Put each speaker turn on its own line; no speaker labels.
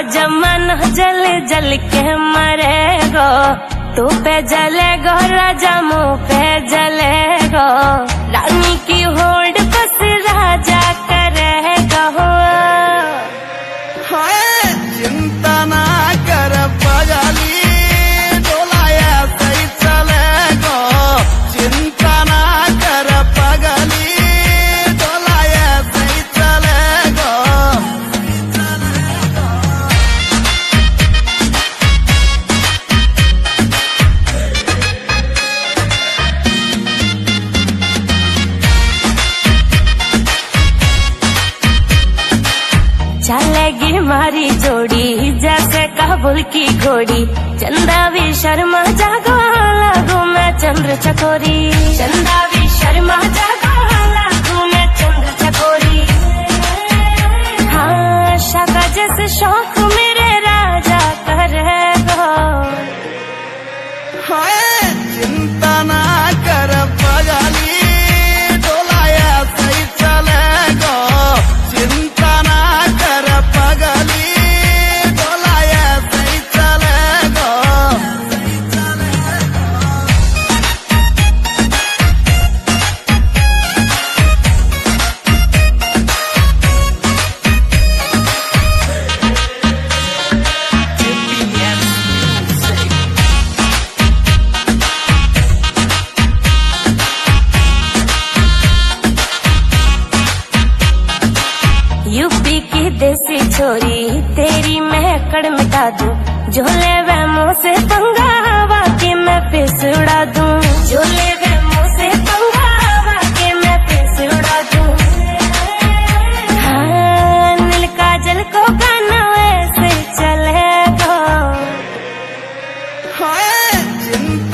जमाना जल जल के मरेगो, तू पे जलेगो राजा मुँह पे जलेगो, रानी की होड़ बस राजा करेगा।
चिंता ना कर पगली, डोलाया सही चलेगो, चिंता ना कर पगली, डोलाया सही चलेगो।
चलेगी मारी जोड़ी जैसे काबुल की घोड़ी, चंदा भी शर्मा जागो लागू मैं चंद्र चकोरी, चंदा भी शर्मा जागो लागू मैं चंद्र चकोरी। हाँ शाका जैसे शौक मेरे राजा करेगो।
चिंता ना कर पगली, डोलाया सही चलेगो, चिंता ना कर पगली, डोलाया सही चलेगो।
यूपी की देसी छोरी तेरी महकड़ मिटा दूं, झोले वे मुँह से पंगा हवा के मैं फिस उड़ा दूं, झोले वे मुँह से पंगा हवा के मैं फिस उड़ा दूं। हाँ नील काजल को गाना वैसे चलेगा।
चिंता